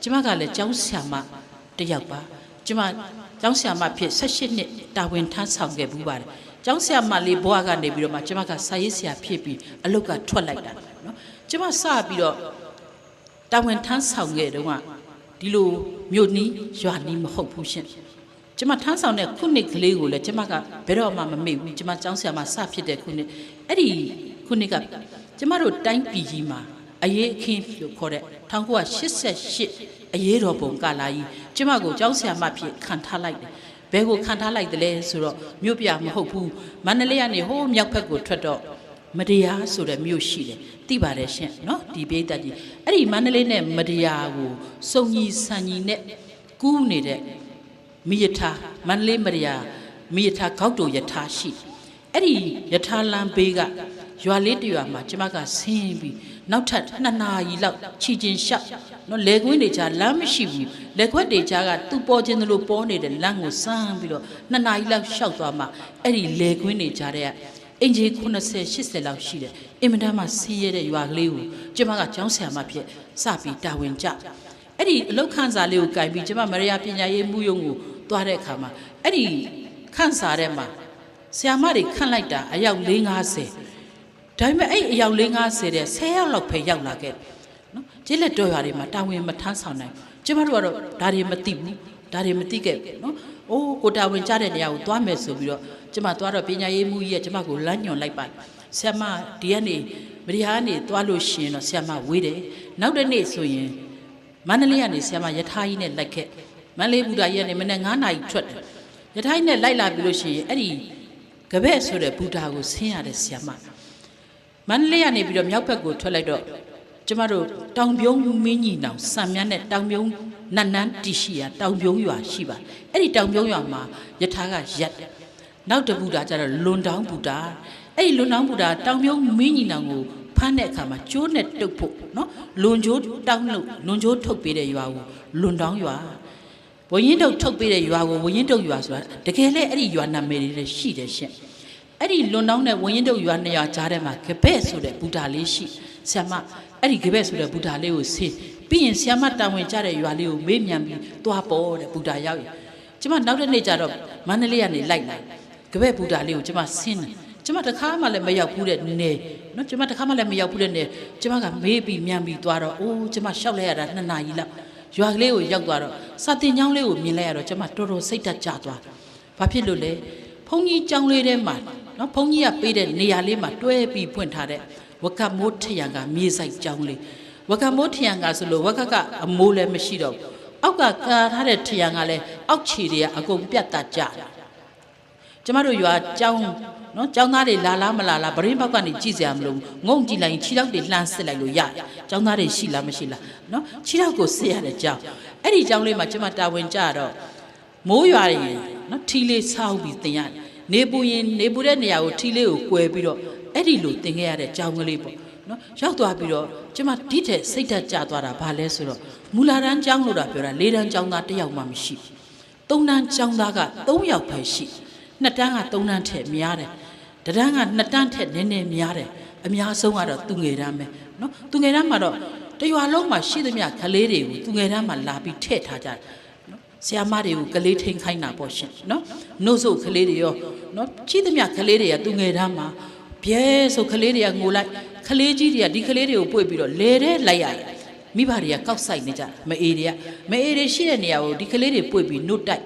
ကျမကလည်းကျောင်းဆရာမတယောက်ပါကျမကျောင်းဆရာမဖြစ်18နှစ်တာဝန်ထမ်းဆောင်ခဲ့ဘူးပါတယ်ကျောင်းဆရာမလေးဘွားကနေပြီးတော့မှကျမကစာရေးဆရာဖြစ်ပြီးအလုပ်ကထွက်လိုက်တာနော်ကျမစပြီးတော့တာဝန်ထမ်းဆောင်ခဲ့တော့ကဒီလိုမြို့နီးရွာနီးမဟုတ်ဘူးရှင်ကျမထမ်းဆောင်တဲ့ခုနှစ်ကလေးကိုလည်းကျမကဘယ်တော့မှမမေ့ဘူးကျမကျောင်းဆရာမစဖြစ်တဲ့ခုနှစ်အဲ့ဒီခုနှစ်ကကျမတို့တိုင်းပြည်ကြီးမှာအရေးအခင်းလို့ခေါ်တဲ့1988အရေးတော်ပုံကာလကြီးကျမကိုကျောင်းဆရာမဖြစ်ခံထားလိုက်တယ်ဘယ်ကိုခံထားလိုက်တယ်လဲဆိုတော့မြို့ပြမဟုတ်ဘူးမန္တလေးကနေဟိုးမြောက်ဘက်ကိုထွက်တော့မတရားဆိုတဲ့မြို့ရှိတယ်သိပါတယ်ရှင်နော်ဒီပိဋကကြီးအဲ့ဒီမန္တလေးနဲ့မတရားကိုစုံညီဆန်ညီနဲ့ကူးနေတဲ့မိယထာမန္တလေးမတရားမိယထာဂေါက်တိုယထာရှိအဲ့ဒီယထာလမ်းဘေးကရွာလေးတရွာမှာကျမကဆင်းပြီးနောက်ထပ်2 နာရီလောက်ခြီချင်းရှောက်နော်လေကွင်းတွေကြားလမ်းမရှိဘူးလေခွက်တွေကြားကသူ့ပေါ်ခြင်းလို့ပေါ်နေတဲ့လမ်းကိုစမ်းပြီးတော့2 နာရီလောက်ရှောက်သွားမှအဲ့ဒီလေကွင်းတွေကြားတဲ့အင်ဂျီ90 80လောက်ရှိတယ်အင်မတန်မှဆင်းရဲတဲ့ရွာကလေးကိုကျမကကျောင်းဆရာမဖြစ်စပြီးတာဝန်ကျအဲ့ဒီအလောက်ခန်းစာလေးကိုကင်ပြီးကျမမရိယာပညာရေးမှုယုံကိုသွားတဲ့အခါမှာအဲ့ဒီခန်းစာထဲမှာဆရာမတွေခန့်လိုက်တာအယောက်450ဒါပေမဲ့အဲ့အယောက်450တဲ့10ယောက်လောက်ပဲရောက်လာခဲ့နော်ကျေးလက်တော်ရွာတွေမှာတာဝန်မထမ်းဆောင်နိုင်ကျမတို့ကတော့ဒါတွေမသိဘူးဒါတွေမသိခဲ့ဘူးနော်အိုးကိုတာဝန်ကျတဲ့နေရာကိုသွားမယ်ဆိုပြီးတော့ကျမသွားတော့ပညာရေးမှုကြီးကကျမကိုလမ်းညွှန်လိုက်ပါဆရာမဒီကနေမရိယာကနေသွားလို့ရှိရင်တော့ဆရာမဝေးတယ်နောက်တစ်နေ့ဆိုရင်မန္တလေးကနေဆရာမယထာကြီးနဲ့လိုက်ခဲ့မန္တလေးဘူတာကြီးကနေမနေ့9 နာရီထွက်တယ်ယထာကြီးနဲ့လိုက်လာပြီးလို့ရှိရင်အဲ့ဒီကပည့်ဆိုတဲ့ဘူတာကိုဆင်းရတဲ့ဆရာမမန္တလေးကနေပြီးတော့မြောက်ဘက်ကိုထွက်လိုက်တော့ကျမတို့တောင်ပြုံးမင်းကြီးနောင်စံမြန်းနဲ့တောင်ပြုံးနတ်နန်းတီရှိရတောင်ပြုံးရွာရှိပါအဲ့ဒီတောင်ပြုံးရွာမှာယထာကရက်နောက်တဘူတာကျတော့လွန်တောင်းဘူတာအဲ့ဒီလွန်တောင်းဘူတာတောင်ပြုံးမင်းကြီးနောင်ကိုဖမ်းတဲ့အခါမှာကျိုးနဲ့တုတ်ဖို့နော်လွန်ကျိုးတောင်းလို့လွန်ကျိုးထုတ်ပေးတဲ့ရွာကိုလွန်တောင်းရွာဝရင်တုတ်ထုတ်ပေးတဲ့ရွာကိုဝရင်တုတ်ရွာဆိုတာတကယ်လဲအဲ့ဒီရွာနာမည်တွေရှိတယ်ရှင့်အဲ့ဒီလွန်တောင်းနဲ့ဝရင်တုတ်ရွာ2ရွာကြားထဲမှာကပည့်ဆိုတဲ့ဘူတာလေးရှိဆရာမအဲ့ဒီကပည့်ဆိုတဲ့ဘူတာလေးကိုဆင်းပြီးရင်ဆရာမတာဝန်ကျတဲ့ရွာလေးကိုမေးမြန်းပြီးသွားပေါ်တဲ့ဘူတာရောက်ရင်ကျမနောက်တစ်နေ့ကျတော့မန္တလေးကနေလိုက်လာကပည့်ဘူတာလေးကိုကျမဆင်းတယ်ကျမတခါမှလည်းမရောက်ဘူးတဲ့နေနော်ကျမတခါမှလည်းမရောက်ဘူးတဲ့နေကျမကမေးပြီးမြန်းပြီးသွားတော့အိုးကျမရှောက်လိုက်ရတာ2 နာရီလောက်ရွာကလေးကိုရောက်သွားတော့စာတင်ကျောင်းလေးကိုမြင်လိုက်ရတော့ကျမတော်တော်စိတ်ဓာတ်ကျသွားဘာဖြစ်လို့လဲဘုန်းကြီးကျောင်းလေးထဲမှာနော်ဘုန်းကြီးကပေးတဲ့နေရာလေးမှာတွဲပြီးဖွင့်ထားတဲ့ဝကမိုးထရံကမြေဆိုင်ကျောင်းလေးဝကမိုးထရံကဆိုလို့ဝကကအမိုးလည်းမရှိတော့အောက်ကကာထားတဲ့ထရံကလည်းအောက်ခြေတွေကအကုန်ပြတ်တတ်ကြကျမတို့ရွာကျောင်းနော်ကျောင်းသားတွေလာလားမလာလားဗရင်းဘောက်ကနေကြည့်စရာမလိုဘူးငုံကြည့်လိုက်ရင်ခြေထောက်တွေလှမ်းစစ်လိုက်လို့ရတယ်ကျောင်းသားတွေရှိလားမရှိလားနော်ခြေထောက်ကိုစစ်ရတဲ့ကျောင်းအဲ့ဒီကျောင်းလေးမှာကျမတာဝန်ကြတော့မိုးရွာရင်နော်ထီလေးဆောင်းပြီးတင်ရတယ်နေပူရင်နေပူတဲ့နေရာကိုထီလေးကိုကွယ်ပြီးတော့အဲ့ဒီလိုတင်ခဲ့ရတဲ့ကျောင်းကလေးပေါ့နော်ရောက်သွားပြီးတော့ကျမဒီထက်စိတ်ဓာတ်ကျသွားတာဘာလဲဆိုတော့မူလာတန်းကျောင်းလို့တာပြောတာ4 တန်းကျောင်းသား1 ယောက်မှမရှိ3 တန်းကျောင်းသားက3 ယောက်ပဲရှိ2 တန်းက3 တန်းထက်များတယ်တန်းက2 တန်းထက်နည်းနည်းများတယ်အများဆုံးကတော့သူငယ်တန်းပဲနော်သူငယ်တန်းမှာတော့တရွာလုံးမှာရှိသမျှကလေးတွေကိုသူငယ်တန်းမှာလာပြီးထည့်ထားကြတယ်ဆရာမတွေကိုကလေးထိန်ခိုင်းတာပေါ့ရှင်နော်နှုတ်ဆုပ်ကလေးတွေရောနော်ရှိသမျှကလေးတွေကသူငယ်တန်းမှာပြဲဆိုကလေးတွေကငိုလိုက်ကလေးကြီးတွေကဒီကလေးတွေကိုပွေ့ပြီးတော့လဲတဲ့လိုက်ရတယ်မိဘတွေကကောက်ဆိုင်နေကြမအေးတွေရှိတဲ့နေရာကိုဒီကလေးတွေပွေ့ပြီးနှုတ်တိုက်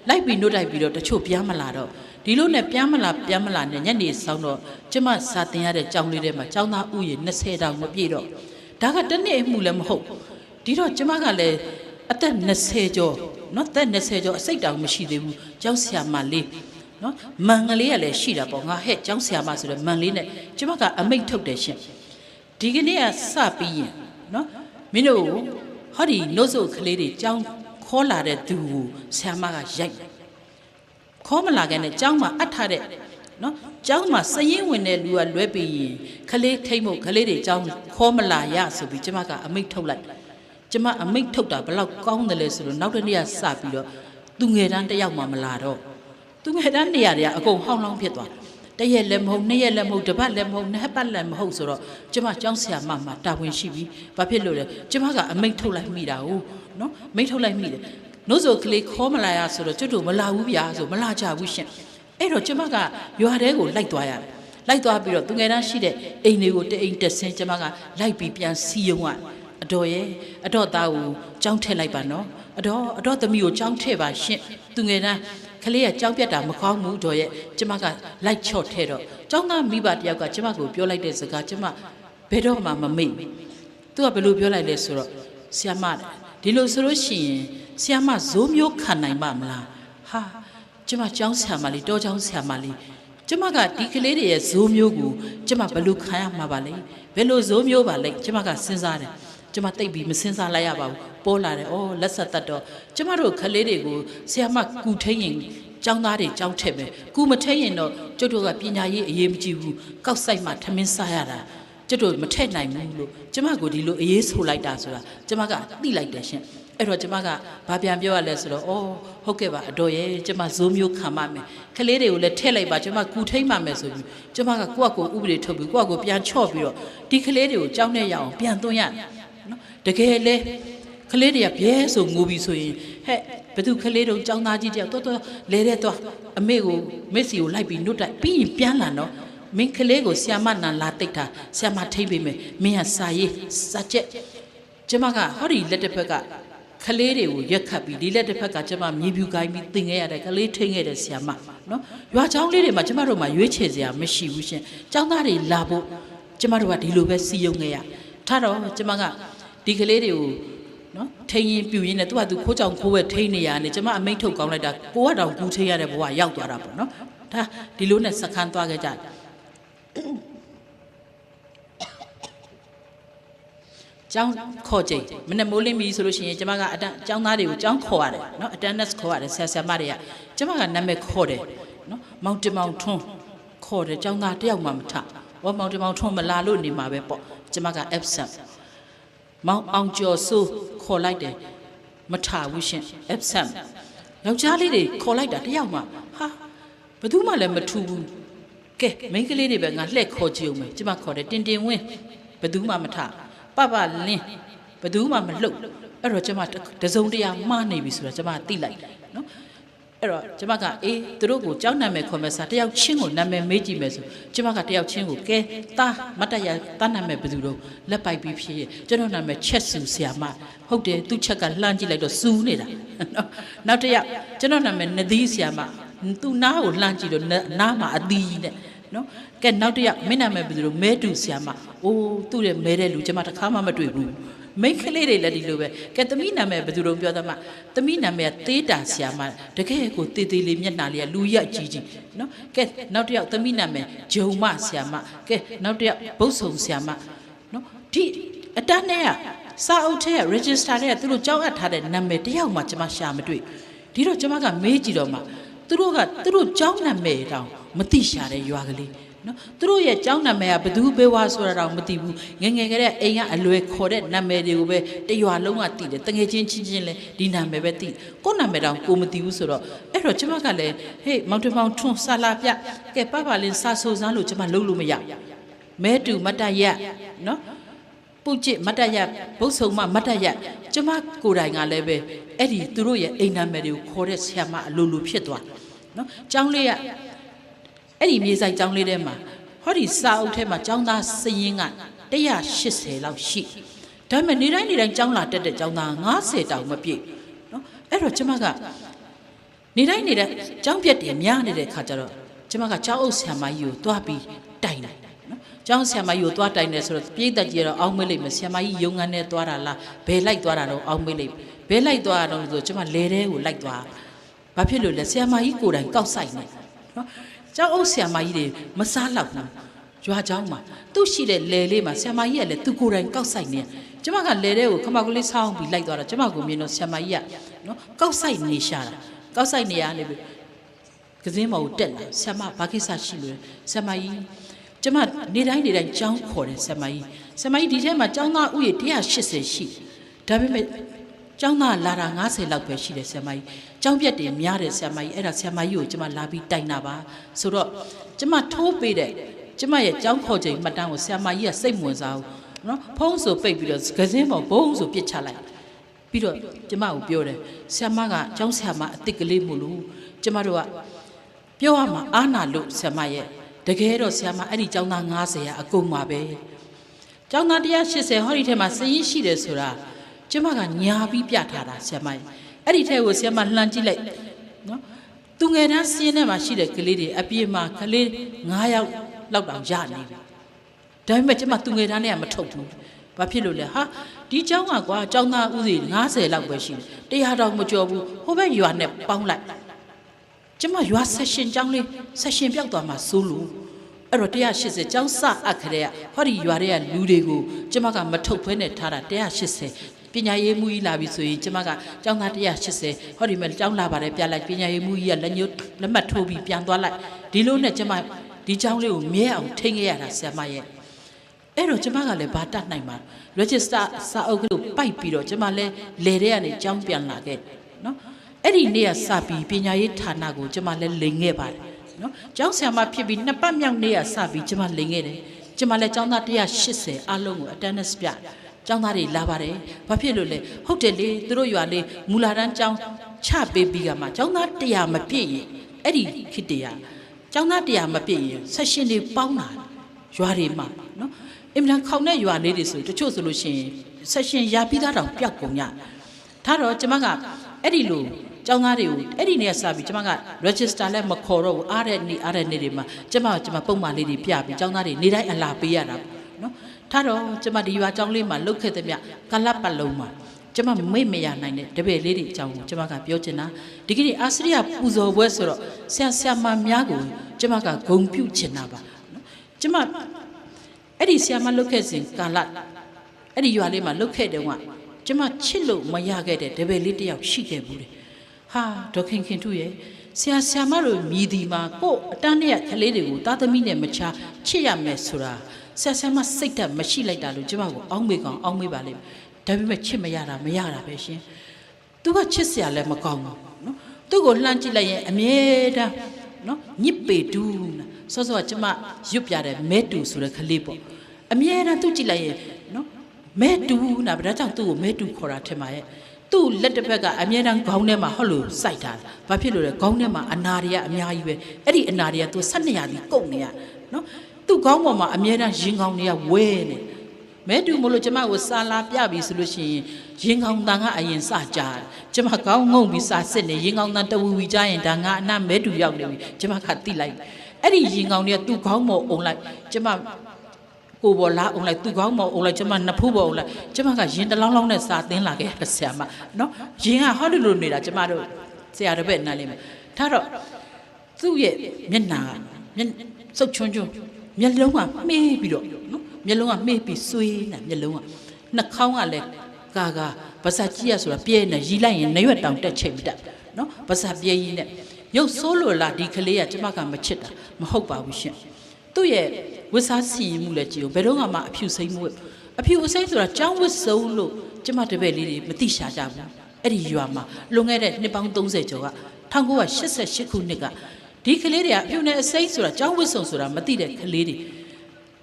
လိုက်ပြီးနှုတ်တိုက်ပြီးတော့တချို့ပြန်မလာတော့ဒီလိုနဲ့ပြန်မလာနဲ့ညနေဆောင်တော့ကျမစာတင်ရတဲ့ကျောင်းလေးထဲမှာကျောင်းသားဥယျာဉ်20 တောင်မပြည့်တော့ဒါကတနေ့အမှုလည်းမဟုတ်ဒီတော့ကျမကလည်းအသက်20ကျော်နော်သက်20ကျော်အစိတ်တောင်မရှိသေးဘူးကျောင်းဆရာမလေးနော်မန်ကလေးကလည်းရှိတာပေါ့ငါဟဲ့ကျောင်းဆရာမဆိုတဲ့မန်လေးနဲ့ကျမကအမိတ်ထုတ်တယ်ရှင်ဒီကနေ့ကစပြီးရင်နော်မင်းတို့ဟောဒီနှုတ်ဆုပ်ကလေးတွေကျောင်းခေါ်လာတဲ့သူကိုဆရာမကရိုက်ခေါ်မလာခဲ့နဲ့ကျောင်းမှာအပ်ထားတဲ့နော်ကျောင်းမှာစရင်ဝင်တဲ့လူကလွဲပြီးရင်ကလေးထိမ့်ဖို့ကလေးတွေကျောင်းခေါ်မလာရဆိုပြီးကျမကအမိတ်ထုတ်လိုက်ကျမအမိတ်ထုတ်တာဘလောက်ကောင်းတယ်လဲဆိုတော့နောက်တစ်နေ့ကစပြီးတော့သူငယ်တန်း1 ယောက်မှမလာတော့သူငယ်တန်းနေရာတွေကအကုန်ဟောင်းလောင်းဖြစ်သွား တရက်လည်းမဟုတ်နှစ်ရက်လည်းမဟုတ်တစ်ပတ်လည်းမဟုတ်နှစ်ပတ်လည်းမဟုတ်ဆိုတော့ကျမကျောင်းဆရာမမှာတာဝန်ရှိပြီဘာဖြစ်လို့လဲကျမကအမိတ်ထုတ်လိုက်မိတာ哦နော်မိတ်ထုတ်လိုက်မိတယ်နှုတ်ဆိုကလေးခေါ်မလာရဆိုတော့ကျွတ်တို့မလာဘူးဗျာဆိုမလာကြဘူးရှင်အဲ့တော့ကျမကရွာထဲကိုလိုက်သွားရတယ်လိုက်သွားပြီးတော့သူငယ်တန်းရှိတဲ့အိမ်တွေကိုတအိမ်တက်ဆင်းကျမကလိုက်ပြီးပြန်စီယုံရအတော်ရဲ့အတော်သားကိုကြောင်းထည့်လိုက်ပါနော်အတော်သမီးကိုကြောင်းထည့်ပါရှင်သူငယ်တန်းကလေးကကြောင်းပြတ်တာမကောင်းဘူးတော်ရဲ့ကျမကလိုက်ချော့ထဲတော့ကျောင်းသားမိဘတယောက်ကကျမကိုပြောလိုက်တဲ့စကားကျမဘယ်တော့မှမမေ့သူကဘယ်လိုပြောလိုက်လဲဆိုတော့ဆရာမဒီလိုဆိုလို့ရှိရင်ဆရာမဇိုးမျိုးခံနိုင်ပါမလားဟာကျမကျောင်းဆရာမလေးတောကျောင်းဆရာမလေးကျမကဒီကလေးတွေရဲ့ဇိုးမျိုးကိုကျမဘယ်လိုခံရမှာပါလဲဘယ်လိုဇိုးမျိုးပါလဲကျမကစဉ်းစားတယ်ကျမတိတ်ပြီးမစဉ်းစားလိုက်ရပါဘူးပေါ်လာတယ်အော်လက်ဆက်တတ်တော့ကျမတို့ကလေးတွေကိုဆရာမကူထိန်ရင်ကျောင်းသားတွေကျောင်းထက်ပဲကူမထိန်ရင်တော့ကျွတ်တို့ကပညာရေးအရေးမကြီးဘူးကောက်ဆိုင်မှထမင်းစားရတာကျွတ်တို့မထက်နိုင်ဘူးလို့ကျမကိုဒီလိုအေးဆိုလိုက်တာဆိုတာကျမကသိလိုက်တယ်ရှင်အဲ့တော့ကျမကဘာပြန်ပြောရလဲဆိုတော့အော်ဟုတ်ကဲ့ပါအတော်ရဲ့ကျမဇိုးမျိုးခံပါမယ်ကလေးတွေကိုလည်းထည့်လိုက်ပါကျမကူထိန်ပါမယ်ဆိုပြီးကျမကကိုယ့်အကိုဥပဒေထုတ်ပြီးကိုယ့်အကိုပြန်ချော့ပြီးတော့ဒီကလေးတွေကိုကျောင်းထဲရအောင်ပြန်သွင်းရတယ်နော်တကယ်လေကလေးတွေကပြဲဆိုငိုပြီးဆိုရင်ဟဲ့ဘသူကလေးတို့ចောင်းသားကြီးတယောက်တော်လဲတဲ့တော့အမေကိုမက်ဆီကိုလိုက်ပြီးနှုတ်တိုက်ပြီးရင်ပြန်လာတော့မင်းကလေးကိုဆီယမနန်လာတိတ်တာဆီယမထိမ့်ပေးမယ်မင်းကစာရေးစာချက်ကျမကဟောဒီလက်တစ်ဖက်ကကလေးတွေကိုရက်ခတ်ပြီးဒီလက်တစ်ဖက်ကကျမမြေပြူကိုင်းပြီးသင်ခဲ့ရတဲ့ကလေးထိန်ခဲ့တဲ့ဆီယမနော်ရွာချောင်းလေးတွေမှာကျမတို့မှာရွေးချယ်စရာမရှိဘူးရှင်ចောင်းသားတွေလာဖို့ကျမတို့ကဒီလိုပဲစီယုံခဲ့ရထားတော့ကျမကဒီကလေးတွေကိုနော်ထိန်ရင်ပြူရင်းနဲ့သူကသူခိုးကြောင်ခိုးဝဲထိန်နေရတယ်ကျမအမိတ်ထုတ်ကောင်းလိုက်တာကိုကတော့ကူထိန်ရတဲ့ဘဝရောက်သွားတာပေါ့နော်ဒါဒီလိုနဲ့စခန်းသွားခဲ့ကြကျောင်းခေါ်ကြမနေ့မိုးလင်းပြီဆိုလို့ရှိရင်ကျမကအတန်းကျောင်းသားတွေကိုကျောင်းခေါ်ရတယ်နော်အတန်းနဲ့ခေါ်ရတယ်ဆရာမတွေကကျမကနာမည်ခေါ်တယ်နော်မောင်တင်မောင်ထွန်းခေါ်တယ်ကျောင်းသားတယောက်မှမထဟောမောင်တင်မောင်ထွန်းမလာလို့နေမှာပဲပေါ့ကျမက absentမောင်အောင်ကျော်စိုးခေါ်လိုက်တယ်မထဘူးရှင် absent ယောက်ျားလေးတွေခေါ်လိုက်တာတယောက်မှဟာဘယ်သူမှလည်းမထူဘူးကဲမိန်းကလေးတွေပဲငါလှည့်ခေါ်ကြည့်အောင်မယ်ကျမခေါ်တယ်တင်တင်ဝင်းဘယ်သူမှမထပပလင်းဘယ်သူမှမလှုပ်အဲ့တော့ကျမတစုံတရာမှားနေပြီဆိုတော့ကျမသိလိုက်တယ်နော်အဲ့တော့ကျမကအေးသူတို့ကိုကြောင်းနာမည်ခေါ်မယ်စားတယောက်ချင်းကိုနာမည်မေးကြည့်မယ်ဆိုကျမကတယောက်ချင်းကိုကဲတာမတ်တရတာနာမည်ဘယ်သူတော့လက်ပိုက်ပြီးဖြစ်ရဲ့ကျွန်တော်နာမည်ချက်စုဆရာမဟုတ်တယ်သူချက်ကလှမ်းကြည့်လိုက်တော့စူးနေတာနော်နောက်တစ်ယောက်ကျွန်တော်နာမည်နသီးဆရာမသူနားကိုလှမ်းကြည့်တော့နားမှာအသီးနဲ့နော်ကဲနောက်တစ်ယောက်မင်းနာမည်ဘယ်သူတော့မဲတူဆရာမအိုးသူ့ရဲ့မဲတဲ့လူကျမတစ်ခါမှမတွေ့ဘူးမိတ်ကလေးတွေလည်းဒီလိုပဲကဲသမီးနာမည်ဘယ်သူတော့ပြောသမှာသမီးနာမည်သေးတာဆရာမတကယ်ကိုတေးသေးလေးမျက်နှာလေးကလူရက်ကြီးကြီးနော်ကဲနောက်တစ်ယောက်သမီးနာမည်ဂျုံမဆရာမကဲနောက်တစ်ယောက်ဘုတ်ဆုံဆရာမနော်ဒီအတန်းနဲ့ကစာအုပ်ထဲက register ထဲကသူတို့ကြောက်အပ်ထားတဲ့နာမည်တယောက်မှကျမရှာမတွေ့ဒီတော့ကျမကမေးကြည့်တော့မှသူတို့ကြောက်နာမည်တောင်မသိရှာတဲ့ရွာကလေးနော်သူတို့ရဲ့ကျောင်းနာမည်ကဘသူဘေးဝါဆိုတာတော့မသိဘူးငငယ်ကလေးအိမ်ကအလွယ်ခေါ်တဲ့နာမည်တွေကိုပဲတရွာလုံးကသိတယ်တငယ်ချင်းချင်းလဲဒီနာမည်ပဲသိကိုနာမည်တောင်ကိုမသိဘူးဆိုတော့အဲ့တော့ကျမကလည်းဟေးမောင်တမောင်ထွန်းဆာလာပြကဲပပလင်းစာဆိုစမ်းလို့ကျမလုံးလို့မရမဲတူမတ်တရနော်ပုတ်ကျစ်မတ်တရဘုတ်ဆုံမမတ်တရကျမကိုယ်တိုင်ကလည်းပဲအဲ့ဒီသူတို့ရဲ့အိမ်နာမည်တွေကိုခေါ်တဲ့ဆရာမအလိုလိုဖြစ်သွားနော်ကျောင်းလေးကအဲ့ဒီမြေဆိုင်ကျောင်းလေးထဲမှာဟောဒီစာအုပ်ထဲမှာကျောင်းသားစည်ရင်းက180လောက်ရှိဒါပေမဲ့နေတိုင်းကျောင်းလာတက်တဲ့ကျောင်းသား90တောင်မပြည့်နော်အဲ့တော့ကျမကနေတိုင်းကျောင်းပြက်တယ်များနေတဲ့ခါကျတော့ကျမကကျောင်းအုပ်ဆရာမကြီးကိုတွားပြီးတိုင်တယ်နော်ကျောင်းဆရာမကြီးကိုတွားတိုင်တယ်ဆိုတော့ပြည်သက်ကြီးတော့အောင်းမေးလိုက်မယ်ဆရာမကြီးရုံငန်းနဲ့တွားတာလားဘယ်လိုက်တွားတာတော့အောင်းမေးလိုက်ဘယ်လိုက်တွားတာတော့ဆိုကျမလဲတဲကိုလိုက်တွားဘာဖြစ်လို့လဲဆရာမကြီးကိုယ်တိုင်ကောက်ဆိုင်နေနော်ကျောင်းအုပ်ဆရာမကြီးတွေမစားလောက်ဘူးရွာเจ้าမှာသူ့ရှိတဲ့လယ်လေးမှာဆရာမကြီးကလည်းသူကိုယ်တိုင်ကောက်ဆိုင်နေကျမကလယ်ထဲကိုခမောက်ကလေးဆောင်းပြီးလိုက်သွားတာကျမကိုမြင်တော့ဆရာမကြီးကနော်ကောက်ဆိုင်နေရှာတာကောက်ဆိုင်နေရနေပြီကစင်းမော်ကိုတက်လာဆရာမဘာကိစ္စရှိလို့ဆရာမကြီးကျမနေတိုင်းကျောင်းခေါ်တယ်ဆရာမကြီးဒီထဲမှာကျောင်းသားဥယေ180ရှိဒါပေမဲ့ ကျောင်းသားလာတာ90လောက်ပဲရှိတယ်ဆရာမကြီးကျောင်းပြက်တွေများတယ်ဆရာမကြီးအဲ့ဒါဆရာမကြီးကိုကျမလာပြီးတိုင်တာပါဆိုတော့ကျမထိုးပေးတဲ့ကျမရဲ့ကျောင်းခေါ်ချိန်မှတ်တမ်းကိုဆရာမကြီးကစိတ်ဝင်စားဘူးနော်ဖုံးဆိုပိတ်ပြီးတော့ကစင်းပေါ်ဘုံဆိုပြစ်ချလိုက်ပြီးတော့ကျမကိုပြောတယ်ဆရာမကကျောင်းဆရာမအစ်စ်ကလေးမို့လို့ကျမတို့ကပြောရမှာအာနာလို့ဆရာမရဲ့တကယ်တော့ဆရာမအဲ့ဒီကျောင်းသား90ရာအကုန်ပါပဲကျောင်းသား180ဟောဒီထဲမှာစည်ရင်းရှိတယ်ဆိုတာကျမကညာပြီးပြထားတာဆရာမရဲ့အဲ့ဒီထဲကိုဆရာမလှမ်းကြည့်လိုက်နော်သူငယ်တန်းစင်းထဲမှာရှိတဲ့ကလေးတွေအပြည့်မှာကလေး9ယောက်လောက်တောင်ရနေပြီဒါပေမဲ့ကျမသူငယ်တန်းနဲ့ကမထုတ်ဘူးဘာဖြစ်လို့လဲဟာဒီကျောင်းကကွာကျောင်းသားဦးစီ90လောက်ပဲရှိတယ်100တောင်မကျော်ဘူးဟိုဘက်ရွာနဲ့ပေါင်းလိုက်ကျမရွာဆက်ရှင်ကျောင်းလေးဆက်ရှင်ပြောက်သွားမှာစိုးလို့အဲ့တော့180ကျောင်းစအပ်ခရဲဟောဒီရွာတွေကလူတွေကိုကျမကမထုတ်ဘဲနဲ့ထားတာ180ပညာရေးမှုကြီးလာပြီဆိုရင်ကျမကကျောင်းသား180ဟောဒီမဲ့ကျောင်းလာပါတယ်ပြလိုက်ပညာရေးမှုကြီးကလက်ညှိုးလက်မှတ်ထိုးပြီးပြန်သွားလိုက်ဒီလိုနဲ့ကျမဒီကျောင်းလေးကိုမြဲအောင်ထိန်းခဲ့ရတာဆရာမရဲ့အဲ့တော့ကျမကလည်းဘာတတ်နိုင်မှာ register စာအုပ်ကလေးပိုက်ပြီးတော့ကျမလည်းလေထဲကနေကျောင်းပြန်လာခဲ့နော်အဲ့ဒီနေ့ကစပြီးပညာရေးဌာနကိုကျမလည်းလိန်ခဲ့ပါတယ်နော်ကျောင်းဆရာမဖြစ်ပြီး2ပတ်မြောက်နေ့ကစပြီးကျမလိန်ခဲ့တယ်ကျမလည်းကျောင်းသား180အားလုံးကို attendance ပြကျောင်းသားတွေလာပါတယ်ဘာဖြစ်လို့လဲဟုတ်တယ်လေသူတို့ရွာလေးမူလာတန်းကျောင်းချပေးပြီးကမှကျောင်းသား100မပြည့်ရင်အဲ့ဒီခေတ်တည်းကကျောင်းသား100မပြည့်ရင်ဆက်ရှင်တွေပေါင်းတာရွာတွေမှာနော်အင်မတန်ခေါင်တဲ့ရွာလေးတွေဆိုတချို့ဆိုလို့ရှိရင်ဆက်ရှင်ရပြီးသားတောင်ပျောက်ကုန်ညထားတော့ကျမကအဲ့ဒီလိုကျောင်းသားတွေကိုအဲ့ဒီနေ့စပြီးကျမက register လည်းမခေါ်တော့ဘူးအားတဲ့နေ့တွေမှာကျမပုံမှန်လေးတွေပြပြီးကျောင်းသားတွေနေတိုင်းအလာပေးရတာနော်ထားတော့ကျမဒီရွာကျောင်းလေးမှာလှုပ်ခဲ့တဲ့မြကလပ်ပတ်လုံးမှာကျမမေ့မရနိုင်တဲ့တပည့်လေးတွေအကြောင်းကိုကျမကပြောချင်တာဒီကနေ့အာစရိယပူဇော်ပွဲဆိုတော့ဆရာမများကိုကျမကဂုဏ်ပြုချင်တာပါနော်ကျမအဲ့ဒီဆရာမလှုပ်ခဲ့စဉ်ကာလအဲ့ဒီရွာလေးမှာလှုပ်ခဲ့တဲ့ကကျမချစ်လို့မရခဲ့တဲ့တပည့်လေးတယောက်ရှိခဲ့ဘူးလေဟာဒေါခင်ခင်တို့ရဲ့ဆရာမတို့မြည်ဒီမှာကို့အတန်းနဲ့ကလေးတွေကိုသားသမီးနဲ့မချာချစ်ရမယ်ဆိုတာဆရာမစိတ်ဓာတ်မရှိလိုက်တာလို့ကျမကိုအောင်းမေးပါလိမ့်ဒါပေမဲ့ချစ်မရတာပဲရှင်သူကချစ်စရာလည်းမကောင်းဘူးနော်သူ့ကိုလှမ်းကြည့်လိုက်ရင်အမြဲတမ်းနော်ညစ်ပေတူးစောကျမရွတ်ပြတဲ့မဲတူဆိုတဲ့ကလေးပေါ့အမြဲတမ်းသူကြည့်လိုက်ရင်နော်မဲတူနာဗဒါကြောင့်သူ့ကိုမဲတူခေါ်တာထင်ပါရဲ့သူ့လက်တစ်ဖက်ကအမြဲတမ်းခေါင်းထဲမှာဟောလို့စိုက်တာဘာဖြစ်လို့လဲခေါင်းထဲမှာအနာတွေကအများကြီးပဲအဲ့ဒီအနာတွေကသူ12ရာသီကုန်နေရနော်သူ့ခေါင်းပေါ်မှာအမြဲတမ်းရင်ခေါင်းတွေကဝဲနေမဲတူမလို့ကျမကိုစာလာပြပြီဆိုလို့ရှိရင်ရင်ခေါင်းတန်ကအရင်စကြကျမခေါင်းငုံပြီးစာစစ်နေရင်ခေါင်းတန်တဝူဝီကြရင်ဒါငါအနာမဲတူရောက်နေပြီကျမကတိလိုက်အဲ့ဒီရင်ခေါင်းတွေကသူ့ခေါင်းပေါ်အုံလိုက်ကျမကိုပေါ်လာအောင်လိုက်သူ့ခေါင်းပေါ်အောင်လိုက်ကျမနှစ်ဖူးပေါ်အောင်လိုက်ကျမကရင်တလောင်းလောင်းနဲ့စာသင်းလာခဲ့ဆရာမနော်ရင်ကဟောဒီလိုနေတာကျမတို့ဆရာတပည့်နားလိမ့်မယ်ထားတော့သူ့ရဲ့မျက်နှာစုပ်ချွန်းမျက်လုံးကမှေးပြီးတော့နော်မျက်လုံးကမှေးပြီးဆွေးနေမျက်လုံးကနှာခေါင်းကလည်းကာပါစာကြီးရဆိုတာပြဲနေရီလိုက်ရင်နရွက်တောင်တက်ချိန်မတက်နော်ပါစာပြဲကြီးနဲ့ရုပ်ဆိုးလို့လားဒီကလေးကကျမကမချစ်တာမဟုတ်ပါဘူးရှင်သူ့ရဲ့ဝတ်စားစီရင်မှုလည်းကြည့်ဦးဘယ်တော့မှအဖြူစိမ့်မှုအဖြူအစိမ့်ဆိုတာကျောင်းဝတ်စုံလို့ကျမတပည့်လေးတွေမသိရှာကြဘူးအဲ့ဒီရွာမှာလွန်ခဲ့တဲ့နှစ်ပေါင်း30ကျော်က1988ခုနှစ်ကဒီကလေးတွေကအဖြူနဲ့အစိမ့်ဆိုတာကျောင်းဝတ်စုံဆိုတာမသိတဲ့ကလေးတွေ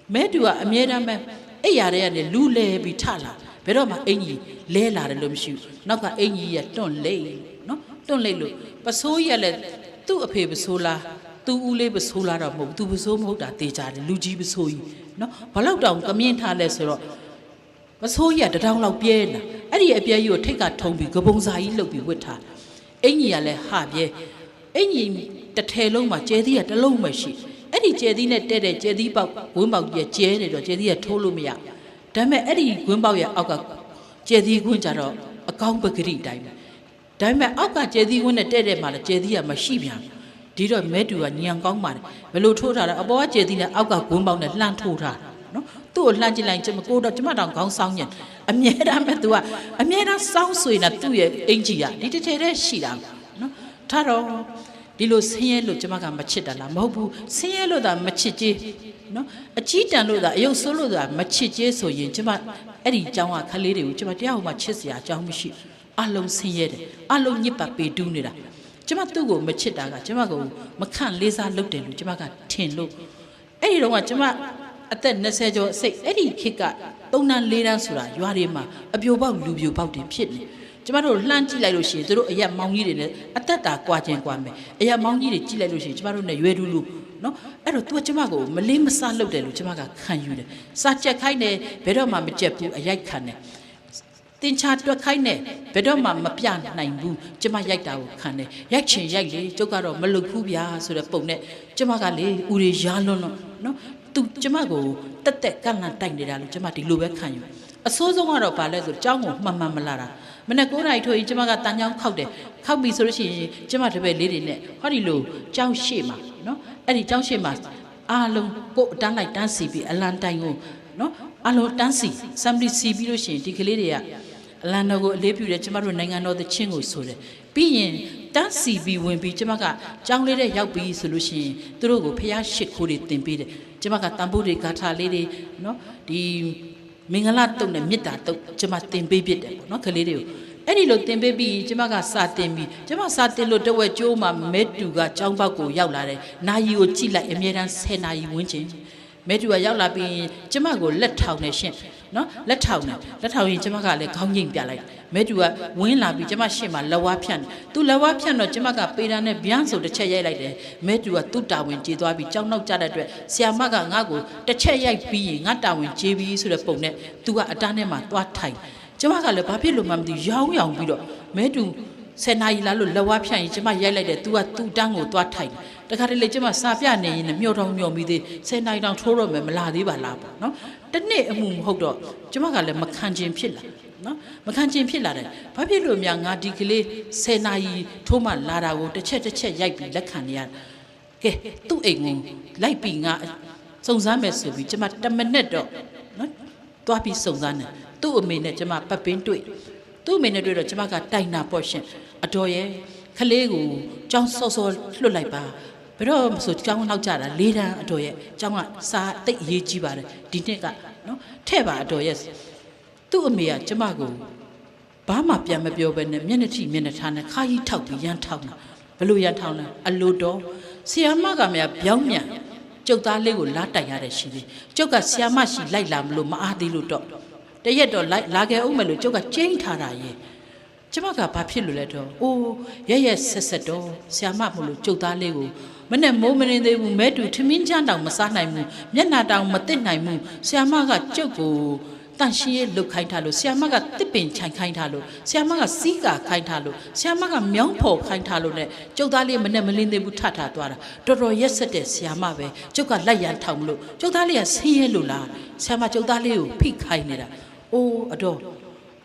မဲတူကအမြဲတမ်းပဲအဲ့ရတဲ့ကနေလူလဲပြီးထလာဘယ်တော့မှအင်ကြီးလဲလာတယ်လို့မရှိဘူးနောက်ကအင်ကြီးရတွန့်လိမ့်နော်တွန့်လိမ့်လို့ပစိုးကြီးကလည်းသူ့အဖေပစိုးလားသူ့ဦးလေးပစိုးလားတော့မဟုတ်ဘူးသူပစိုးမဟုတ်တာတေးကြတယ်လူကြီးပစိုးကြီးနော်ဘလောက်တောင်ကမြင့်ထားလဲဆိုတော့ပစိုးကြီးကတထောင်လောက်ပြဲနေတာအဲ့ဒီအပြဲကြီးကိုထိတ်ကထုံပြီးကပုံစာကြီးလှုပ်ပြီးဝတ်ထားအင်ကြီးကလည်းဟာပြဲအင်ကြီးတစ်ထည်လုံးမှာကျဲသီးကတစ်လုံးမှရှိအဲ့ဒီကျဲသီးနဲ့တဲ့တဲ့ကျဲသီးပေါက်ဝင်းပေါက်ကြီးကျဲနေတော့ကျဲသီးကထိုးလို့မရဒါပေမဲ့အဲ့ဒီဝင်းပေါက်ရဲ့အောက်ကကျဲသီးခွင်းကြတော့အကောင်းပဂရိတိုင်းပဲဒါပေမဲ့အောက်ကကျဲသီးခွင်းနဲ့တဲ့မှာလည်းကျဲသီးကမရှိပြန်ဒီတော့မဲတူကညံကောင်းပါတယ်ဘယ်လိုထိုးထားလဲအပေါ်ကကျဲသီးနဲ့အောက်ကဝင်းပေါက်နဲ့လှမ်းထိုးထားနော်သူ့ကိုလှမ်းကြည့်လိုက်ကျမကိုတော့ကျမတောင်ခေါင်းဆောင်းညင်အမြဲတမ်းပဲသူကအမြဲတမ်းစောင်းဆွေနေတာသူ့ရဲ့အင်ကြီးကဒီတစ်ထည်တည်းရှိတာနော်ထားတော့ဒီလိုဆင်းရဲလို့ကျမကမချစ်တာလားမဟုတ်ဘူးဆင်းရဲလို့သာမချစ်ကြီးနော်အကြီးတန်လို့သာအယုတ်ဆိုးလို့သာမချစ်ကြီးဆိုရင်ကျမအဲ့ဒီအကြောင်းကခလေးတွေကိုကျမတရားဟိုမှာချစ်စရာအကြောင်းမရှိ အလုံးဆင်းရဲတယ်အလုံးညစ်ပတ်ပေတူးနေတာကျမသူ့ကိုမချစ်တာကကျမကိုမခန့်လေးစားလုပ်တယ်လို့ကျမကထင်လို့အဲ့ဒီတော့ကကျမအသက်20ကျော်စိတ်အဲ့ဒီခေတ်က3တန်း4တန်းဆိုတာရွာတွေမှာအပြိုပေါက်လူပြိုပေါက်တွေဖြစ်နေကျမတို့လှမ်းကြည့်လိုက်လို့ရှိရင်တို့အရက်မောင်ကြီးတွေနဲ့အသက်တာကွာခြင်းကွာမယ်အရက်မောင်ကြီးတွေကြည့်လိုက်လို့ရှိရင်ကျမတို့နဲ့ရွယ်တူလူနော်အဲ့တော့ तू ကျမကိုမလေးမစားလုပ်တယ်လို့ကျမကခံယူတယ်စားကြက်ခိုင်းတယ်ဘယ်တော့မှမကြက်ဘူးအရိုက်ခံတယ်တင်ချတွက်ခိုင်းတယ်ဘယ်တော့မှမပြနိုင်ဘူးကျမရိုက်တာကိုခံတယ်ရိုက်ချင်ရိုက်လေကျုပ်ကတော့မလုပ်ဘူးဗျာဆိုတဲ့ပုံနဲ့ကျမကလေဦးတွေရားလွန်းလို့နော် तू ကျမကိုတက်တက်ကန့်လန့်တိုက်နေတာလို့ကျမဒီလိုပဲခံယူအစိုးဆုံးကတော့ဗာလဲဆိုကျောင်းကိုမှန်မှန်မလာတာမနေ့9 နာရီထိုးရင်ကျမကတန်ချောင်းခောက်တယ်ခောက်ပြီဆိုလို့ရှိရင်ကျမတပည့်လေးတွေနဲ့ဟောဒီလိုကျောင်းရှိမှာနော်အဲ့ဒီကျောင်းရှိမှာအားလုံးကိုအတန်းလိုက်တန်းစီပြီးအလံတိုင်ကိုနော်အားလုံးတန်းစီဆမ်ဘလီစီပြီးလို့ရှိရင်ဒီကလေးတွေကအလံတော်ကိုအလေးပြုတယ်ကျမတို့နိုင်ငံတော်သချင်းကိုဆိုတယ်ပြီးရင်တန်းစီပြီးဝင်ပြီးကျမကကျောင်းလေးတဲ့ရောက်ပြီးဆိုလို့ရှိရင်သူတို့ကိုဖျားရှစ်ခိုးတွေတင်ပေးတယ်ကျမကတန်ဖိုးတွေဂါထာလေးတွေနော်ဒီမင်္ဂလာတုတ်နဲ့မေတ္တာတုတ်ကျမတင်ပေးဖြစ်တယ်ပေါ့နော်ကလေးတွေကိုအဲ့ဒီလိုတင်ပေးပြီးကျမကစာတင်ပြီးကျမစာတင်လို့တဝက်ကျိုးမှာမဲတူကကျောင်းပေါက်ကိုရောက်လာတယ်နာယီကိုကြည့်လိုက်အမြဲတမ်း10နာရီဝန်းကျင်မဲတူကရောက်လာပြီးကျမကိုလက်ထောင်နေရှင့်နော်လက်ထောင်ရင်ကျမကလည်းခေါင်းငိမ့်ပြလိုက်မဲတူကဝင်းလာပြီးကျမရှင့်မှာလက်ဝါးဖြန့်တယ်သူလက်ဝါးဖြန့်တော့ကျမကပေတာနဲ့ဗျမ်းဆိုတစ်ချက်ရိုက်လိုက်တယ်မဲတူကသူ့တာဝန်ကျေသွားပြီးကြောင်းနောက်ကြတဲ့အတွက်ဆရာမကငါ့ကိုတစ်ချက်ရိုက်ပြီးရင်ငါတာဝန်ကျေပြီးဆိုတဲ့ပုံနဲ့သူကအတန်းထဲမှာသွားထိုင်ကျမကလည်းဘာဖြစ်လို့မှမသိရောင်းပြီးတော့မဲတူ10နာရီလာလို့လက်ဝါးဖြန့်ရင်ကျမရိုက်လိုက်တယ်သူကသူ့တန်းကိုသွားထိုင်တခါတလေကျမစာပြနေရင်မျောတောင်ပြီးသေး10နာရီတောင်ထိုးတော့မယ်မလာသေးပါလားပေါ့နော်တနေ့အမှုမဟုတ်တော့ကျမကလည်းမခံခြင်းဖြစ်လာနော်မခံခြင်းဖြစ်လာတယ်ဘာဖြစ်လို့များငါဒီကလေး10နာရီထိုးမှလာတာကိုတစ်ချက်ရိုက်ပြီးလက်ခံနေရကဲသူ့အိမ်ကိုလိုက်ပြီးငါစုံစမ်းမယ်ဆိုပြီးကျမ10မိနစ်တော့နော်သွားပြီးစုံစမ်းတယ်သူ့အမေနဲ့ကျမပတ်ပင်းတွေ့သူ့အမေနဲ့တွေ့တော့ကျမကတိုင်နာပေါ့ရှင်အတော်ရဲ့ခလေးကိုကြောင်းစောစောလွတ်လိုက်ပါဘယ်တော့ဆိုကြောင်းလောက်ကြတာ၄တန်းအတော်ရဲ့ကျောင်းကစာတိတ်အရေးကြီးပါတယ်ဒီနှစ်ကနော်ထဲ့ပါအတော်ရဲ့သူ့အမေကကျမကိုဘာမှပြန်မပြောဘဲနဲ့မျက်နှာထိမျက်နှာထားနဲ့ခါကြီးထောက်ပြီးရမ်းထောက်တာဘလို့ရမ်းထောက်လဲအလိုတော်ဆီယာမကမြပြောင်းမြန်ကျုပ်သားလေးကိုလာတိုက်ရတဲ့ရှိသေးကျုပ်ကဆီယာမရှိလိုက်လာမလို့မအားသေးလို့တော့တရက်တော့လိုက်လာခဲ့အောင်မလို့ကျုပ်ကကျင်းထားတာရဲ့ကျမကဘာဖြစ်လို့လဲတော့အိုးရက်ဆက်တော့ဆီယာမမလို့ကျုပ်သားလေးကိုမနဲ့မိုးမနေသေးဘူးမဲတူထမင်းချမ်းတောင်မစားနိုင်ဘူးမျက်နှာတောင်မသိနိုင်ဘူးဆီယာမကကျုပ်ကိုတန်ရှင်းရဲ့လုတ်ခိုင်းထားလို့ဆီယာမကတစ်ပင်ခြိုင်ခိုင်းထားလို့ဆီယာမကစီးကာခိုင်းထားလို့ဆီယာမကမြောင်းဖော်ခိုင်းထားလို့ ਨੇ ကျုပ်သားလေးမနဲ့မလင်းသေးဘူးထထသွားတာတော်တော်ရက်ဆက်တဲ့ဆီယာမပဲကျုပ်ကလက်ရန်ထောင်မလို့ကျုပ်သားလေးကဆင်းရဲလို့လားဆီယာမကျုပ်သားလေးကိုဖိခိုင်းနေတာအိုးအတော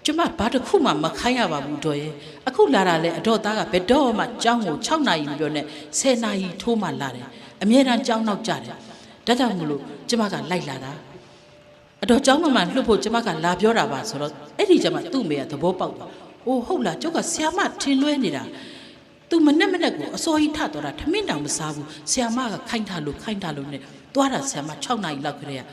်ကျမဘာတစ်ခုမှမခိုင်းရပါဘူးတော်ရဲ့အခုလာတာလဲအတော်သားကဘယ်တော့မှကျောင်းကို6နာရီမပြောနဲ့10နာရီထိုးမှလာတယ်အမြဲတမ်းကျောင်းနောက်ကြတယ်ဒါကြောင့်မလို့ကျမကလိုက်လာတာအတော်ကျောင်းမှလွတ်ဖို့ကျမကလာပြောတာပါဆိုတော့အဲ့ဒီကျမသူ့မေကသဘောပေါက်သွားအိုးဟုတ်လားကျုပ်ကဆရာမထင်လွဲနေတာသူမနဲ့ကိုအစောကြီးထသွားတာထမင်းတောင်မစားဘူးဆရာမကခိုင်းထားလို့နဲ့သွားတာဆရာမ6နာရီလောက်ခရဲ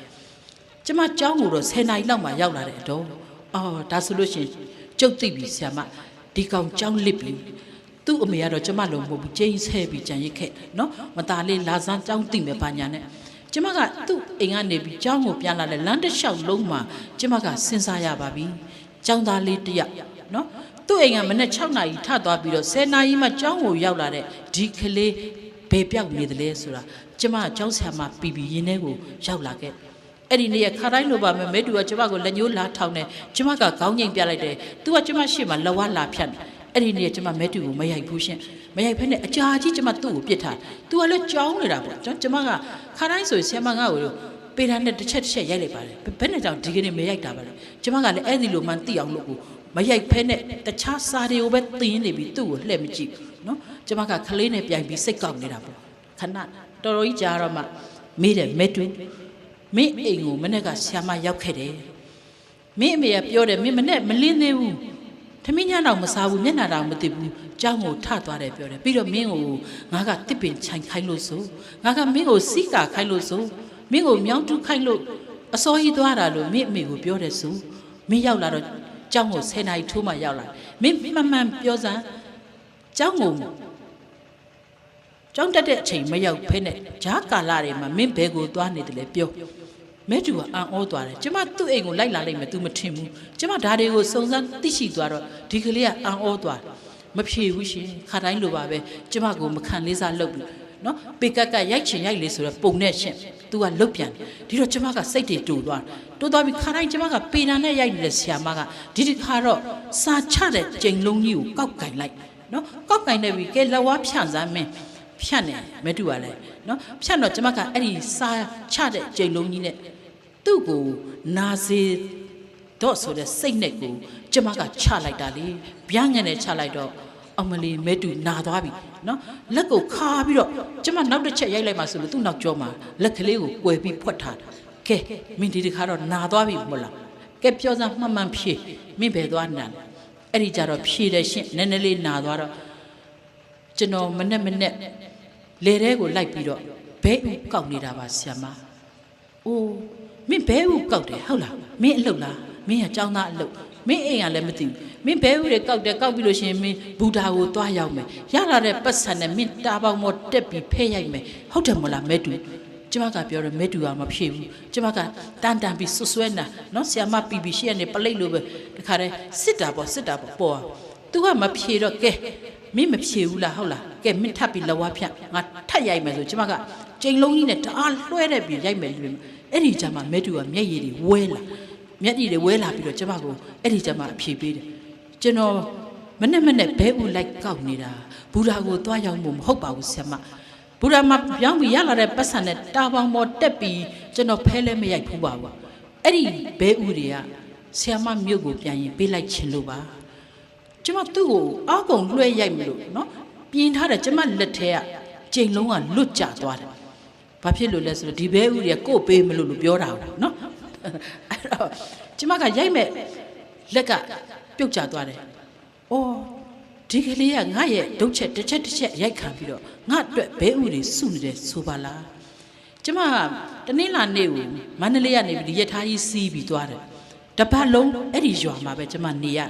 ကျမကျောင်းကိုတော့10နာရီလောက်မှရောက်လာတဲ့အတော်အော်ဒါဆိုလို့ရှိရင်ကျုပ်သိပြီဆရာမဒီကောင်ကျောင်းလစ်ပြီသူ့အမေကတော့ကျမလုံးမဟုတ်ဘူးကျင်းဆဲပြီးကြံရစ်ခဲ့နော်မသားလေးလာစမ်းကျောင်းသိမယ်ပါညာနဲ့ကျမကသူ့အိမ်ကနေပြီးကျောင်းကိုပြန်လာတယ်လမ်းတစ်လျှောက်လုံးမှာကျမကစဉ်းစားရပါပြီကျောင်းသားလေးတစ်ယောက်နော်သူ့အိမ်ကမနေ့6နာရီထသွားပြီးတော့10နာရီမှကျောင်းကိုရောက်လာတဲ့ဒီကလေးဘယ်ပြောက်နေသလဲဆိုတာကျမကျောင်းဆရာမပြီးရင်ထဲကိုရောက်လာခဲ့အဲ့ဒီနေ့ခါတိုင်းလိုပါမယ်မဲတူကကျမကိုလက်ညှိုးလာထောင်နေကျမကခေါင်းငိမ့်ပြလိုက်တယ်သူကကျမရှေ့မှာလက်ဝါးလာဖြတ်တယ်အဲ့ဒီနေ့ကျမမဲတူကိုမရိုက်ဘူးရှင်မရိုက်ဖက်နဲ့အကြာကြီးကျမသူ့ကိုပြစ်ထားသူကလည်းကြောင်းနေတာပေါ့ကျမကခါတိုင်းဆိုဆရာမငါ့ကိုပေတာနဲ့တစ်ချက်ရိုက်လိုက်ပါတယ်ဘယ်နဲ့ကြောင့်ဒီကနေ့မရိုက်တာပါလဲကျမကလည်းအဲ့ဒီလိုမှသိအောင်လို့ကိုမရိုက်ဖက်နဲ့တခြားစာတွေကိုပဲသင်နေပြီးသူ့ကိုလှည့်မကြည့်နော်ကျမကခလေးနဲ့ပြိုင်ပြီးစိတ်ကောက်နေတာပေါ့ခဏတော်တော်ကြီးကြာတော့မှမေးတယ်မဲတူမင်းအိမ်ကိုမနေ့ကဆရာမရောက်ခဲ့တယ်မင်းအမေကပြောတယ်မင်းမနေ့မလင်းသေးဘူးထမင်းညတော့မစားဘူးမျက်နှာတောင်မသိဘူးကြောင်းကိုထသွားတယ်ပြောတယ်ပြီးတော့မင်းကိုငါကတစ်ပင်ခြိုင်ခိုင်းလို့ဆိုငါကမင်းကိုစီးကာခိုင်းလို့ဆိုမင်းကိုမြောင်းတူးခိုင်းလို့အစောကြီးသွားတာလို့မင်းအမေကိုပြောတယ်ဆိုမင်းရောက်လာတော့ ကျောင်းကို10 နာရီထိုးမှရောက်လာမင်းမှန်ပြောစမ်းကျောင်းကိုကျောင်းတက်တဲ့အချိန်မရောက်ဖဲနဲ့ဂျားကာလာတွေမှာမင်းဘဲကိုသွားနေတယ်လေပြောမဲတူကအံ့ဩသွားတယ်ကျမသူ့အိမ်ကိုလိုက်လာလိုက်မယ် तू မထင်ဘူးကျမဒါတွေကိုစုံစမ်းသိရှိသွားတော့ဒီကလေးကအံ့ဩသွားမဖြေဘူးရှင်ခါတိုင်းလိုပါပဲကျမကိုမခံလေးစားလုပ်ဘူးနော်ပေကက်ကရိုက်ချင်ရိုက်လေဆိုတော့ပုံနဲ့ရှင် तू ကလုတ်ပြန်ဒီတော့ကျမကစိတ်တွေတူသွားပြီးခါတိုင်းကျမကပေနာနဲ့ရိုက်နေတဲ့ဆရာမကဒီခါတော့စာချတဲ့ကြိမ်လုံးကြီးကိုကောက်ကင်လိုက်နော်ကောက်ကင်နေပြီကဲလက်ဝါးဖြန့်စမ်းမင်းဖြတ်နေမဲတူပါလေနော်ဖြတ်တော့ကျမကအဲ့ဒီစာချတဲ့ကြိမ်လုံးကြီးနဲ့သူ့ကိုနာစေတော့ဆိုတဲ့စိတ်နဲ့ကိုကျမကချလိုက်တာလေဗျာငယ်နဲ့ချလိုက်တော့အမလီမဲတူနာသွားပြီနော်လက်ကိုခါပြီးတော့ကျမနောက်တစ်ချက်ရိုက်လိုက်မှဆိုလို့သူ့နောက်ကျောမှာလက်ကလေးကိုကွယ်ပြီးဖွက်ထားတာကဲမင်းဒီခါတော့နာသွားပြီမဟုတ်လားကဲပြောစမ်းမှန်ဖြေမင်းဘယ်သွားနာလဲအဲ့ဒီကြတော့ဖြေတယ်ရှင့်နည်းနည်းလေးနာသွားတော့ကျွန်တော်မနဲ့လေထဲကိုလိုက်ပြီးတော့ဘဲဥကောက်နေတာပါဆရာမအိုးမင်းဘဲဥကောက်တယ်ဟုတ်လားမင်းအလုပ်လားမင်းကចောင်းသားအလုပ်မင်းအိမ်ကလည်းမသိဘူးမင်းဘဲဥတွေကောက်တယ်ကောက်ပြီးလို့ရှိရင်မင်းဘူတာကိုသွားရောက်မယ်ရလာတဲ့ပတ်စံနဲ့မင်းတာပေါင်းမောတက်ပြီးဖဲရိုက်မယ်ဟုတ်တယ်မလားမဲတူကျမကပြောတယ်မဲတူကမဖြေဘူးကျမကတန်ပြီးဆွဲနာနော်ဆရာမပြီးပြီးရှေ့ကနေပလိတ်လို့ပဲတခါတည်းစစ်တာပေါ့ပေါ် तू ကမဖြေတော့ကဲမင်းမဖြေဘူးလားဟုတ်လားကဲမင်းထပ်ပြီးလက်ဝါးဖြန့်ငါထပ်ရိုက်မယ်ဆိုကျမကကြိမ်လုံးကြီးနဲ့တအားလွှဲတဲ့ပြီးရိုက်မယ်လို့အဲ့ဒီကြမှာမဲတူကမျက်ရည်တွေဝဲလာမျက်ရည်တွေဝဲလာပြီးတော့ကျမကိုအဲ့ဒီကြမှာအဖြေပေးတယ်ကျွန်တော်မနဲ့ဘဲဦးလိုက်ကောက်နေတာဘူရာကိုသွားရောက်မှုမဟုတ်ပါဘူးဆရာမဘူရာမှာပြောင်းပြီးရလာတဲ့ပတ်စံနဲ့တာပေါင်းပေါ်တက်ပြီးကျွန်တော်ဖဲလဲမရိုက်ဘူးပါဘူးအဲ့ဒီဘဲဦးတွေကဆရာမမြို့ကိုပြန်ရင်ပေးလိုက်ခြင်းလို့ပါကျမသူ့ကိုအောက်ကုန်လွှဲရိုက်မလို့နော်ပြင်းထားတယ်ကျမလက်ထဲကကြိမ်လုံးကလွတ်ကျသွားတယ်ဘာဖြစ်လို့လဲဆိုတော့ဒီဘဲဦးတွေကကို့ပေးမလို့ပြောတာနော်အဲ့တော့ကျမကရိုက်မဲ့လက်ကပြုတ်ကျသွားတယ်အော်ဒီကလေးကငါရဲ့ဒုတ်ချက်တစ်ချက်ရိုက်ခံပြီးတော့ငါအတွက်ဘဲဦးတွေစုနေတယ်ဆိုပါလားကျမတနင်္လာနေ့ကိုမန္တလေးကနေပြီးရထားကြီးစီးပြီးသွားတယ်တပတ်လုံးအဲ့ဒီရွာမှာပဲကျမနေတို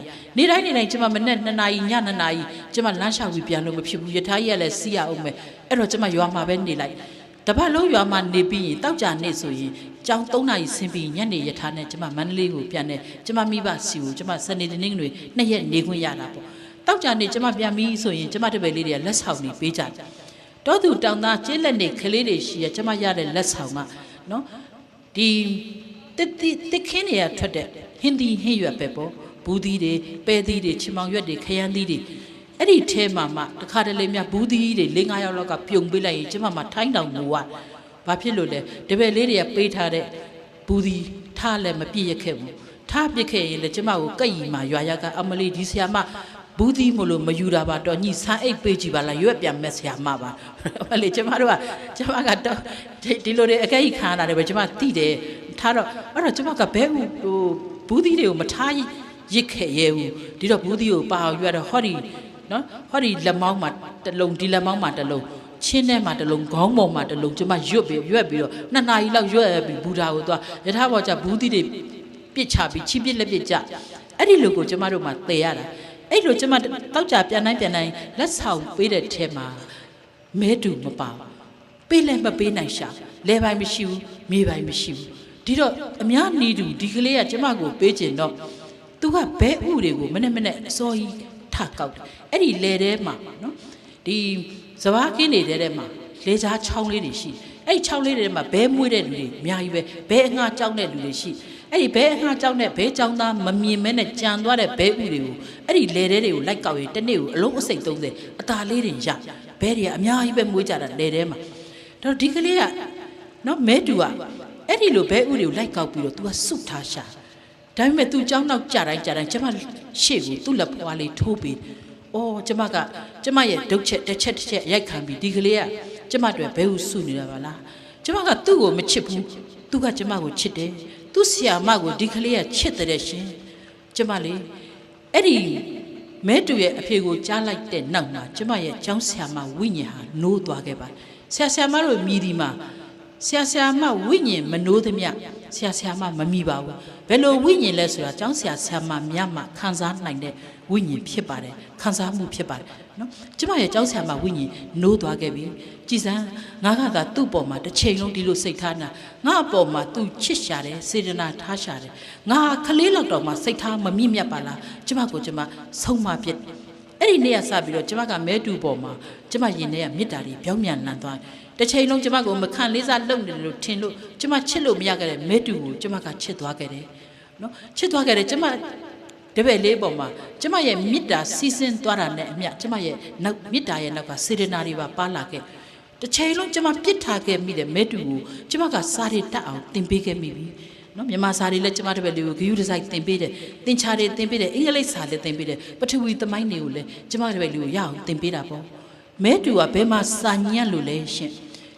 င်းကျမမနဲ့2 နာရီည2 နာရီကျမလမ်းလျှောက်ပြီးပြန်လို့မဖြစ်ဘူးရထားကြီးကလည်းစီးရအောင်မယ်အဲ့တော့ကျမရွာမှာပဲနေလိုက်တပတ်လုံးရွာမှာနေပြီးရင်တောက်ကြနေဆိုရင်ကျောင်း3 နာရီဆင်းပြီးညနေရထားနဲ့ကျမမန္တလေးကိုပြန်နေကျမမိဘစီကိုကျမစနေတနင်္ဂနွေ2 ရက်နေခွင့်ရတာပေါ့တောက်ကြနေကျမပြန်ပြီးဆိုရင်ကျမတပည့်လေးတွေကလက်ဆောင်တွေပေးကြတယ်တောသူတောင်သားကျင်းလက်နေကလေးတွေရှိရကျမရတဲ့လက်ဆောင်ကနော်ဒီတစ်ခင်းနေရထွက်တဲ့ဟင်းသီးဟင်းရွက်ပဲပေါ့ဘူးသီးတွေပဲသီးတွေချင်မောင်ရွက်တွေခရမ်းသီးတွေအဲ့ဒီထဲမှာမှတခါတလေမြဘူးသီးတွေ4-5 ယောက်လောက်ကပြုံပေးလိုက်ရင်ကျမထိုင်းတောင်ငိုဘာဖြစ်လို့လဲတပည့်လေးတွေကပေးထားတဲ့ဘူးသီးထားလည်းမပြည့်ရခဲ့ဘူးထားပြစ်ခဲ့ရင်လည်းကျမကိုကက်ရီမှာရွာရကအမလီဒီဆရာမဘူးသီးမလို့မယူတာပါတော့ညီဆန်းအိတ်ပေးကြည့်ပါလားရွက်ပြန်မဲ့ဆရာမပါအမလီကျမကတော့ဒီလိုတွေအကဲကြီးခါတာတယ်ပဲကျမသိတယ်ထားတော့အဲ့တော့ကျမကဘဲဘူးသီးတွေကိုမထားရစ်ခဲ့ရဲဘူးဒီတော့ဘူးသီးကိုပါအောင်ရွက်တော့ဟောဒီနော်ဟောဒီလက်မောင်းမှာတစ်လုံးဒီလက်မောင်းမှာတစ်လုံးချင်းထဲမှာတစ်လုံးခေါင်းပေါ်မှာတစ်လုံးကျမရွက်ပြီးတော့2 နာရီလောက်ရွက်ပြီးဘူတာကိုသွားရထားပေါ်ကျဘူးသီးတွေပြစ်ချပြီးချီပစ်လက်ပစ်ကြအဲ့ဒီလိုကိုကျမတို့မှသေရတာအဲ့လိုကျမတောက်ကြပြန်တိုင်းလက်ဆောင်ပေးတဲ့ထဲမှာမဲတူမပါပေးလည်းမပေးနိုင်ရှာလဲပိုင်းမရှိဘူးမြေပိုင်းမရှိဘူးဒီတော့အများနေတူဒီကလေးကကျမကိုပေးကျင်တော့သူကဘဲဥတွေကိုမနဲ့အစောကြီးထကောက်တယ်အဲ့ဒီလေထဲမှာနော်ဒီစဘာကင်းနေတဲ့ထဲမှာလေကြားချောင်းလေးတွေရှိအဲ့ဒီချောင်းလေးတွေထဲမှာဘဲမွေးတဲ့လူတွေအများကြီးပဲဘဲအငှားကြောက်တဲ့လူတွေရှိအဲ့ဒီဘဲအငှားကြောက်တဲ့ဘဲကြောင်းသားမမြင်မဲနဲ့ကြံသွားတဲ့ဘဲဥတွေကိုအဲ့ဒီလေထဲတွေကိုလိုက်ကောက်ရင်တစ်နေ့ကိုအလုံးအစိတ်30အသာလေးတွေရဘဲတွေကအများကြီးပဲမွေးကြတာလေထဲမှာတော့ဒီကလေးကနော်မဲတူကအဲ့ဒီလိုဘဲဥတွေကိုလိုက်ကောက်ပြီးတော့ तू ကစုထားရှာဒါပေမဲ့ तू ကြောင်းနောက်ကြတိုင်းကျမရှေ့ကိုသူ့လက်ဖွားလေးထိုးပြီးအော်ကျမရဲ့ဒုတ်ချက်တစ်ချက်ရိုက်ခံပြီးဒီကလေးကကျမတို့ဘဲဥစုနေတာပါလားကျမကသူ့ကိုမချစ်ဘူးသူကကျမကိုချစ်တယ်သူ့ဆရာမကိုဒီကလေးကချစ်တဲ့ရှင်ကျမလေးအဲ့ဒီမဲတူရဲ့အဖေကိုကြားလိုက်တဲ့နောက်မှာကျမရဲ့ကျောင်းဆရာမဝိညာဉ်ဟာနိုးသွားခဲ့ပါဆရာမတို့မြည်ဒီမှာဆရာမဝိညာဉ်မနိုးသမျှ ဆရာဆရာမမမိပါဘူးဘယ်လိုဝိညာဉ်လဲဆိုတာကျောင်းဆရာဆရာမများမှခံစားနိုင်တဲ့ဝိညာဉ်ဖြစ်ပါတယ်ခံစားမှုဖြစ်ပါတယ်နော်ကျမရဲ့ကျောင်းဆရာမဝိညာဉ်နိုးသွားခဲ့ပြီကြည်စမ်းငါကသာသူ့ပေါ်မှာတစ်ချိန်လုံးဒီလိုစိတ်ထားနာငါအပေါ်မှာသူချစ်ရှာတယ်စေတနာထားရှာတယ်ငါခလေးလောက်တော့မှစိတ်ထားမမြင့်မြတ်ပါလားကျမကိုကျမဆုံးမပြစ်အဲ့ဒီနေ့ကစပြီးတော့ကျမကမဲတူပေါ်မှာကျမရင်ထဲကမေတ္တာတွေပြောင်းပြန်လန်သွားတစ်ချိန်လုံးကျမကိုမခံလေးစားလုပ်နေတယ်လို့ထင်လို့ကျမချစ်လို့မရခဲ့တဲ့မဲတူကိုကျမကချစ်သွားခဲ့တယ်နော်ချစ်သွားခဲ့တယ်ကျမတပည့်လေးပေါ်မှာကျမရဲ့မေတ္တာစီးဆင်းသွားတာနဲ့အမျှကျမရဲ့နောက်မေတ္တာရဲ့နောက်ကစေတနာတွေပါလာခဲ့တစ်ချိန်လုံးကျမပြစ်ထားခဲ့မိတဲ့မဲတူကိုကျမကစားရတတ်အောင်သင်ပေးခဲ့မိပြီနော်မြန်မာစာတွေလည်းကျမတပည့်လေးကိုဂရုတစိုက်သင်ပေးတယ်သင်္ချာတွေသင်ပေးတယ်အင်္ဂလိပ်စာလည်းသင်ပေးတယ်ပထဝီသမိုင်းတွေကိုလည်းကျမတပည့်လေးကိုရအောင်သင်ပေးတာပေါ့မဲတူကဘယ်မှာစာညံ့လို့လဲရှင်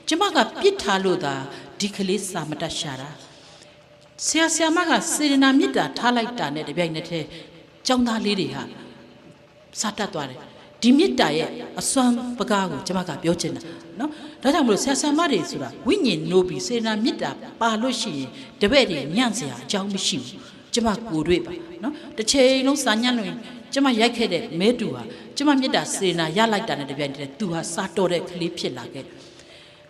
ကျမကပြစ်ထားလို့သာဒီကလေးစာမတတ်ရှာတာဆရာဆရာမကစေရနာမေတ္တာထားလိုက်တာနဲ့တပြိုင်နက်တည်းကျောင်းသားလေးတွေဟာစာတတ်သွားတယ်ဒီမေတ္တာရဲ့အစွမ်းပကားကိုကျမကပြောချင်တာနော်ဒါကြောင့်မလို့ဆရာဆရာမတွေဆိုတာဝိညာဉ်နိုးပြီးစေရနာမေတ္တာပါလို့ရှိရင်တပည့်တွေညံ့စရာအကြောင်းမရှိဘူးကျမကိုယ်တွေ့ပါနော်တစ်ချိန်လုံးစာညံ့လို့ကျမရိုက်ခဲ့တဲ့မဲတူဟာကျမမေတ္တာစေရနာရလိုက်တာနဲ့တပြိုင်တည်းသူဟာစာတော်တဲ့ကလေးဖြစ်လာခဲ့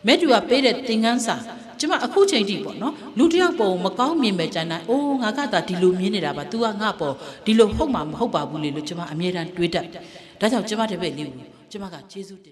မဲတူကပေးတဲ့သင်ခန်းစာကျမအခုချိန်ထိပေါ့နော်လူတယောက်ပုံမကောင်းမြင်မဲ့ကြတိုင်းအိုးငါကသာဒီလိုမြင်နေတာပါ तू ကငါပေါ်ဒီလိုဟုတ်မှာမဟုတ်ပါဘူးလေလို့ကျမအမြဲတမ်းတွေးတတ်ဒါကြောင့်ကျမတပည့်လေးကိုကျမကကျေးဇူးတင်